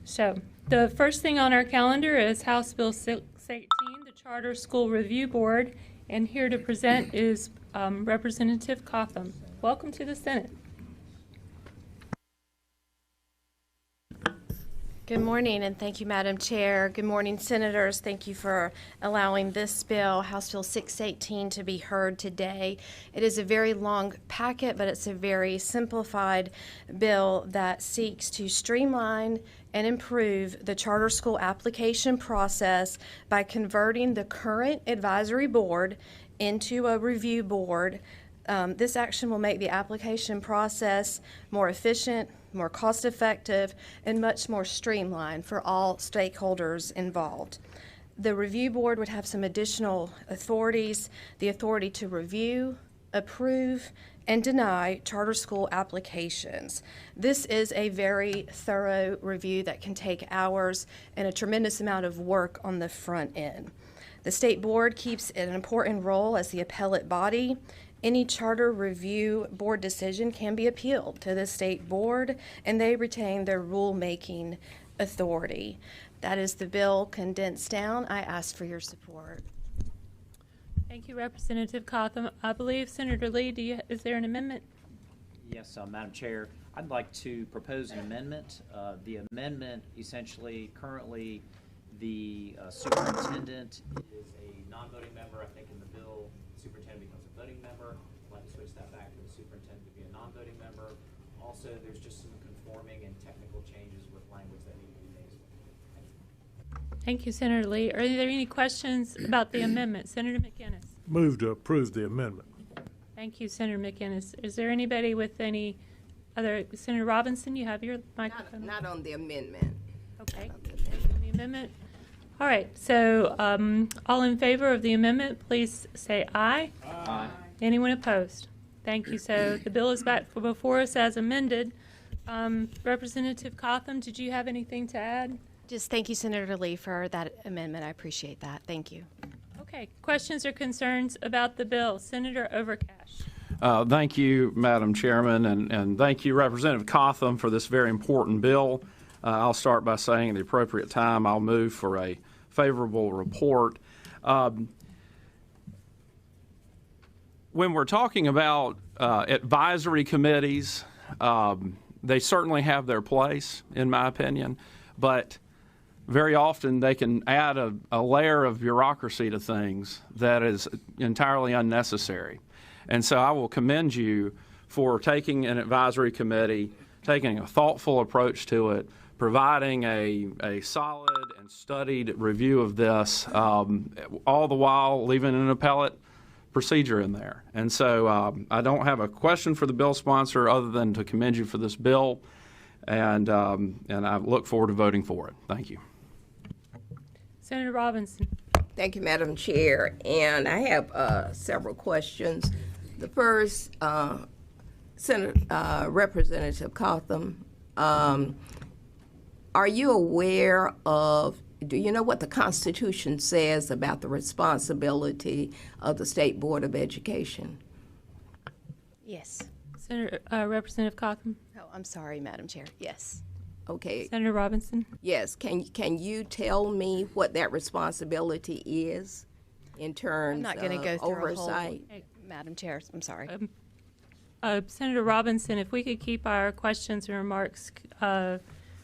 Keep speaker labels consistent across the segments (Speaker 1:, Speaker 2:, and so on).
Speaker 1: So the first thing on our calendar is House Bill 618, the Charter School Review Board, and here to present is Representative Cotham. Welcome to the Senate.
Speaker 2: Good morning, and thank you, Madam Chair. Good morning, Senators. Thank you for allowing this bill, House Bill 618, to be heard today. It is a very long packet, but it's a very simplified bill that seeks to streamline and improve the charter school application process by converting the current advisory board into a review board. This action will make the application process more efficient, more cost-effective, and much more streamlined for all stakeholders involved. The review board would have some additional authorities, the authority to review, approve, and deny charter school applications. This is a very thorough review that can take hours and a tremendous amount of work on the front end. The state board keeps an important role as the appellate body. Any charter review board decision can be appealed to the state board, and they retain their rulemaking authority. That is the bill condensed down. I ask for your support.
Speaker 1: Thank you, Representative Cotham. I believe Senator Lee, is there an amendment?
Speaker 3: Yes, Madam Chair. I'd like to propose an amendment. The amendment essentially, currently, the superintendent is a non-voting member. I think in the bill, the superintendent becomes a voting member. I'd like to switch that back to the superintendent to be a non-voting member. Also, there's just some conforming and technical changes with language that need to be made.
Speaker 1: Thank you, Senator Lee. Are there any questions about the amendment? Senator McInnes.
Speaker 4: Move to approve the amendment.
Speaker 1: Thank you, Senator McInnes. Is there anybody with any other? Senator Robinson, you have your microphone.
Speaker 5: Not on the amendment.
Speaker 1: Okay. On the amendment. All right. So all in favor of the amendment, please say aye.
Speaker 3: Aye.
Speaker 1: Anyone opposed? Thank you. So the bill is back before us as amended. Representative Cotham, did you have anything to add?
Speaker 2: Just thank you, Senator Lee, for that amendment. I appreciate that. Thank you.
Speaker 1: Okay. Questions or concerns about the bill? Senator Overcash.
Speaker 6: Thank you, Madam Chairman, and thank you, Representative Cotham, for this very important bill. I'll start by saying at the appropriate time I'll move for a favorable report. When we're talking about advisory committees, they certainly have their place, in my opinion, but very often they can add a layer of bureaucracy to things that is entirely unnecessary. And so I will commend you for taking an advisory committee, taking a thoughtful approach to it, providing a solid and studied review of this, all the while leaving an appellate procedure in there. And so I don't have a question for the bill sponsor other than to commend you for this bill, and I look forward to voting for it. Thank you.
Speaker 1: Senator Robinson.
Speaker 5: Thank you, Madam Chair. And I have several questions. The first, Representative Cotham, are you aware of, do you know what the Constitution says about the responsibility of the State Board of Education?
Speaker 2: Yes.
Speaker 1: Senator Representative Cotham.
Speaker 2: Oh, I'm sorry, Madam Chair. Yes.
Speaker 5: Okay.
Speaker 1: Senator Robinson.
Speaker 5: Yes. Can you tell me what that responsibility is in terms
Speaker 2: I'm not going to go
Speaker 5: of
Speaker 2: through
Speaker 5: oversight?
Speaker 2: a whole, Madam Chair, I'm sorry.
Speaker 1: Senator Robinson, if we could keep our questions and remarks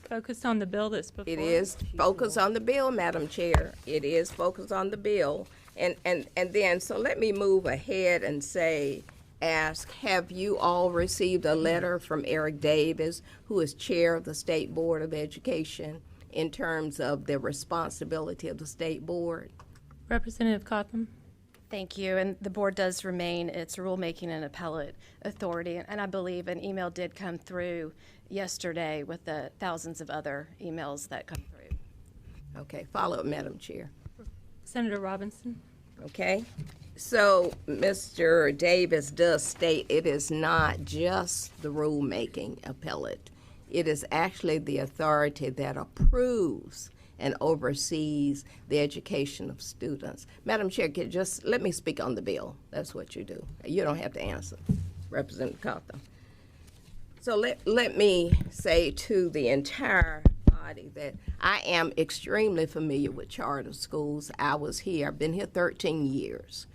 Speaker 1: focused on the bill that's before
Speaker 5: It is focused on the bill, Madam Chair. It is focused on the bill. And then, so let me move ahead and ask, have you all received a letter from Eric Davis, who is chair of the State Board of Education, in terms of the responsibility of the State Board?
Speaker 1: Representative Cotham.
Speaker 2: Thank you. And the board does remain its rulemaking and appellate authority. And I believe an email did come through yesterday with the thousands of other emails that come through.
Speaker 5: Okay, follow up, Madam Chair.
Speaker 1: Senator Robinson.
Speaker 5: Okay, so Mr. Davis does state it is not just the rulemaking appellate. It is actually the authority that approves and oversees the education of students. Madam Chair, just let me speak on the bill. That's what you do. You don't have to answer, Representative Cotham. So let me say to the entire body everybody that I am extremely familiar with charter schools. I was here, I've been here 13 years.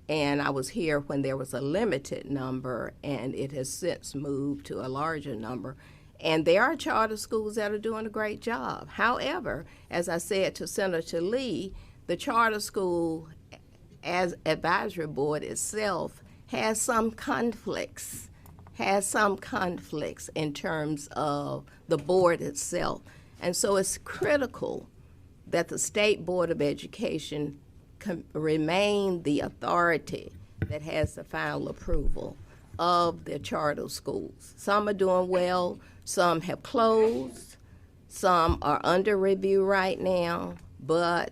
Speaker 5: And I was here when there was a limited number, and it has since moved to a larger number. And there are charter schools that are doing a great job. However, as I said to Senator Lee, the charter school as advisory board itself has some conflicts in terms of the board itself. And so it's critical that the State Board of Education remain the authority that has the final approval of the charter schools. Some are doing well, some have closed, some are under review right now, but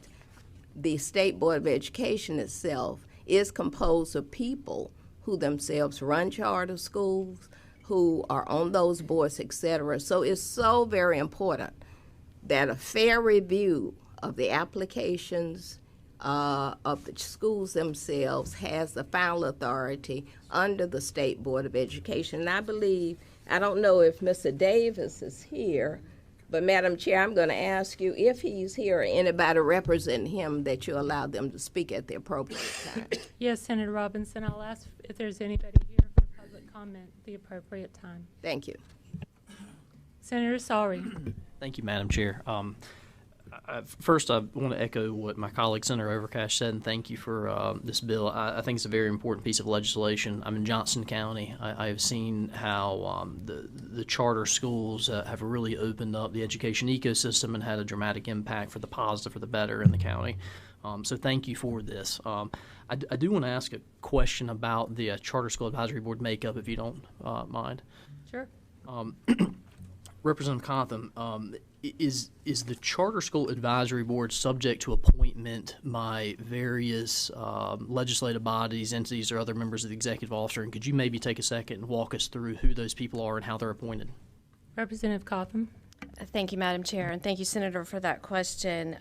Speaker 5: the State Board of Education itself is composed of people who themselves run charter schools, who are on those boards, etc. So it's so very important that a fair review of the applications of the schools themselves has the final authority under the State Board of Education. And I believe, I don't know if Mr. Davis is here, but Madam Chair, I'm going to ask you if he's here or anybody representing him that you allow them to speak at the appropriate time.
Speaker 1: Yes, Senator Robinson, I'll ask if there's anybody here for public comment at the appropriate time.
Speaker 5: Thank you.
Speaker 1: Senator Sari.
Speaker 7: Thank you, Madam Chair. First, I want to echo what my colleague Senator Overcash said, and thank you for this bill. I think it's a very important piece of legislation. I'm in Johnson County. I have seen how the charter schools have really opened up the education ecosystem and had a dramatic impact for the positive, for the better in the county. So thank you for this. I do want to ask a question about the Charter School Advisory Board makeup, if you don't mind.
Speaker 1: Sure.
Speaker 7: Representative Cotham, is the Charter School Advisory Board subject to appointment by various legislative bodies, entities, or other members of the executive officer? And could you maybe take a second and walk us through who those people are and how they're appointed?
Speaker 1: Representative Cotham.
Speaker 2: Thank you, Madam Chair, and thank you, Senator, for that question.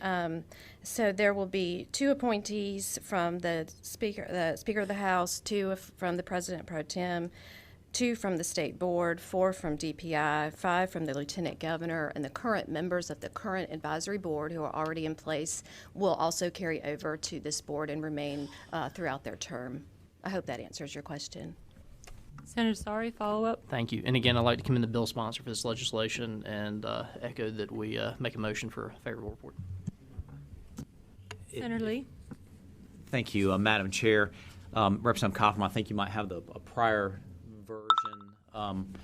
Speaker 2: So there will be 2 appointees from the Speaker of the House, 2 from the President Pro Tem, 2 from the State Board, 4 from DPI, 5 from the Lieutenant Governor, and the current members of the current advisory board who are already in place will also carry over to this board and remain throughout their term. I hope that answers your question.
Speaker 1: Senator Sari, follow up.
Speaker 7: Thank you. And again, I'd like to commend the bill sponsor for this legislation and echo that we make a motion for a favorable report.
Speaker 1: Senator Lee.
Speaker 3: Thank you, Madam Chair. Representative Cotham, I think you might have a prior version.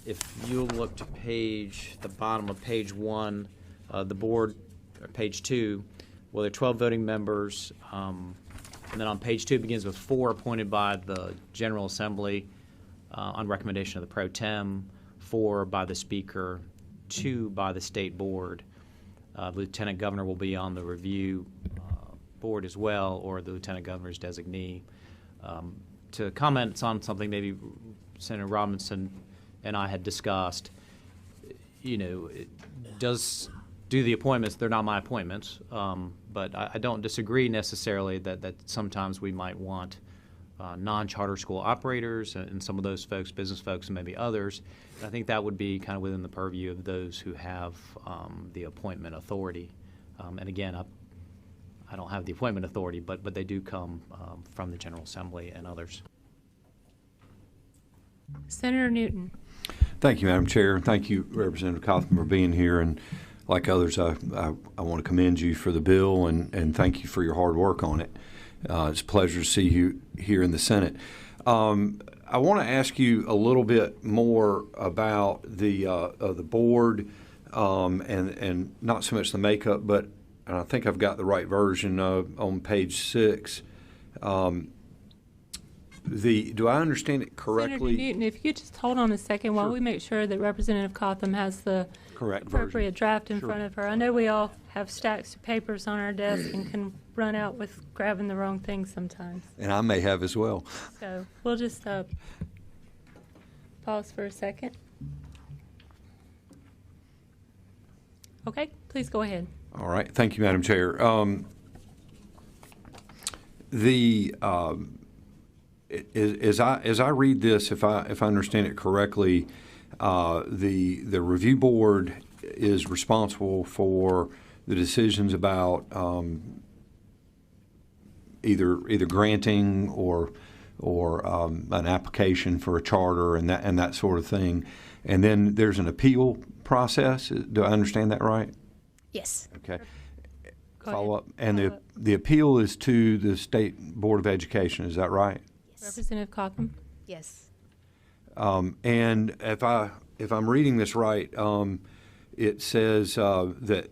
Speaker 3: If you look to the bottom of page 1, the board, page 2, well, there are 12 voting members, and then on page 2 it begins with 4 appointed by the General Assembly on recommendation of the Pro Tem, 4 by the Speaker, 2 by the State Board. The Lieutenant Governor will be on the review board as well, or the Lieutenant Governor's designee. To comment on something maybe Senator Robinson and I had discussed, it does do the appointments. They're not my appointments, but I don't disagree necessarily that sometimes we might want non-charter school operators and some of those folks, business folks, and maybe others. And I think that would be kind of within the purview of those who have the appointment authority. And again, I don't have the appointment authority, but they do come from the General Assembly and others.
Speaker 1: Senator Newton.
Speaker 8: Thank you, Madam Chair. Thank you, Representative Cotham, for being here. And like others, I want to commend you for the bill and thank you for your hard work on it. It's a pleasure to see you here in the Senate. I want to ask you a little bit more about the board and not so much the makeup, but and I think I've got the right version on page 6. Do I understand it correctly?
Speaker 1: Senator Newton, if you could just hold on a second while we make sure that Representative Cotham has the
Speaker 8: correct
Speaker 1: appropriate
Speaker 8: version.
Speaker 1: draft in front of her. I know we all have stacks of papers on our desk and can run out with grabbing the wrong thing sometimes.
Speaker 8: And I may have as well.
Speaker 1: So we'll just pause for a second. Okay, please go ahead.
Speaker 8: All right. Thank you, Madam Chair. As I read this, if I understand it correctly, the review board is responsible for the decisions about either granting or an application for a charter and that sort of thing. And then there's an appeal process. Do I understand that right?
Speaker 2: Yes.
Speaker 8: Okay.
Speaker 1: Go
Speaker 8: Follow
Speaker 1: ahead.
Speaker 8: up. And
Speaker 1: Follow up.
Speaker 8: the appeal is to the State Board of Education. Is that right?
Speaker 1: Representative Cotham.
Speaker 2: Yes.
Speaker 8: And if I'm reading this right, it says that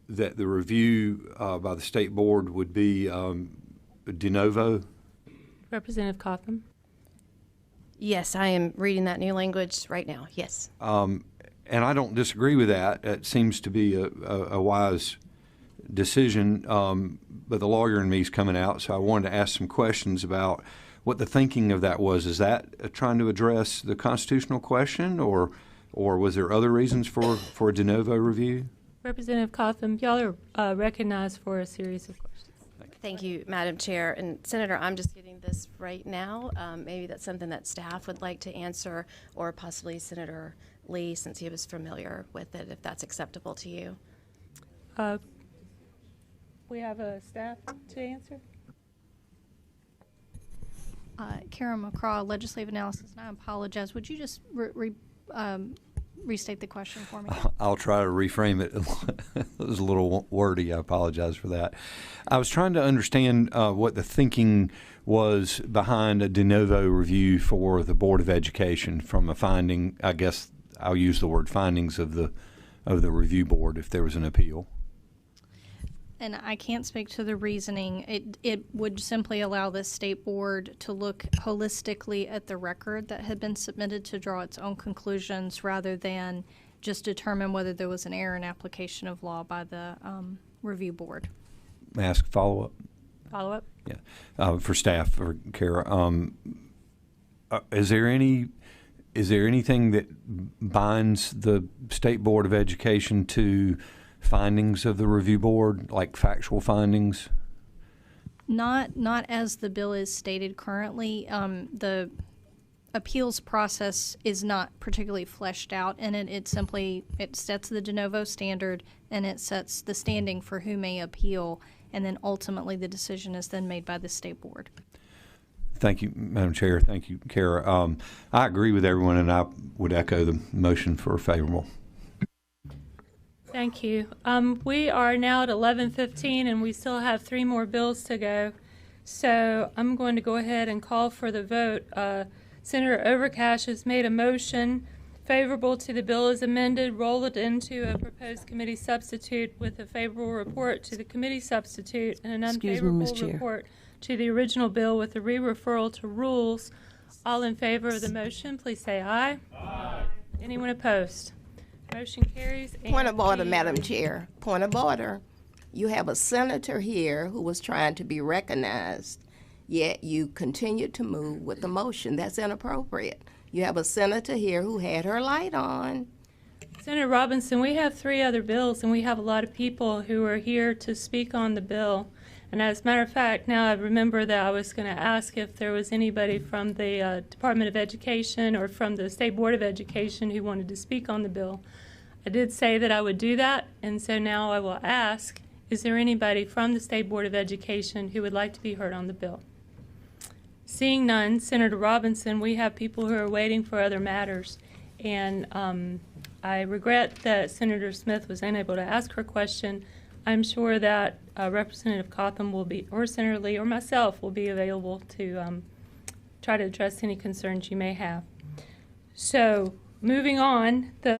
Speaker 8: the review by the State Board would be de novo.
Speaker 1: Representative Cotham.
Speaker 2: Yes, I am reading that new language right now. Yes.
Speaker 8: And I don't disagree with that. It seems to be a wise decision, but the lawyer in me is coming out, so I wanted to ask some questions about what the thinking of that was. Is that trying to address the constitutional question, or was there other reasons for a de novo review?
Speaker 1: Representative Cotham, y'all are recognized for a series of questions.
Speaker 2: Thank you, Madam Chair. And Senator, I'm just getting this right now. Maybe that's something that staff would like to answer, or possibly Senator Lee, since he was familiar with it, if that's acceptable to you.
Speaker 1: We have a staff to answer.
Speaker 9: Karen McCraw, Legislative Analysis, and I apologize. Would you just restate the question for me?
Speaker 8: I'll try to reframe it. It was a little wordy. I apologize for that. I was trying to understand what the thinking was behind a de novo review for the Board of Education from a finding. I guess I'll use the word findings of the review board if there was an appeal.
Speaker 9: And I can't speak to the reasoning. It would simply allow the state board to look holistically at the record that had been submitted to draw its own conclusions, rather than just determine whether there was an error in application of law by the review board.
Speaker 8: May I ask a follow-up?
Speaker 1: Follow up.
Speaker 8: Yeah, for staff, for Kara. Is there anything that binds the State Board of Education to findings of the review board, like factual findings?
Speaker 9: Not as the bill is stated currently. The appeals process is not particularly fleshed out in it. It sets the de novo standard, and it sets the standing for who may appeal, and then ultimately the decision is then made by the state board.
Speaker 8: Thank you, Madam Chair. Thank you, Kara. I agree with everyone, and I would echo the motion for favorable.
Speaker 1: Thank you. We are now at 11:15, and we still have 3 more bills to go. So I'm going to go ahead and call for the vote. Senator Overcash has made a motion favorable to the bill as amended, roll it into a proposed committee substitute with a favorable report to the committee substitute and an unfavorable report to the original bill with a re-referral to rules. All in favor of the motion, please say aye. Aye. Anyone opposed? Motion carries.
Speaker 5: Point of order, Madam Chair. Point of order. You have a senator here who was trying to be recognized, yet you continue to move with the motion. That's inappropriate. You have a senator here who had her light on.
Speaker 1: Senator Robinson, we have 3 other bills, and we have a lot of people who are here to speak on the bill. And as a matter of fact, now I remember that I was going to ask if there was anybody from the Department of Education or from the State Board of Education who wanted to speak on the bill. I did say that I would do that, and so now I will ask, is there anybody from the State Board of Education who would like to be heard on the bill? Seeing none, Senator Robinson, we have people who are waiting for other matters, and I regret that Senator Smith was unable to ask her question. I'm sure that Representative Cotham will be, or Senator Lee, or myself will be available to try to address any concerns you may have. So, moving on, the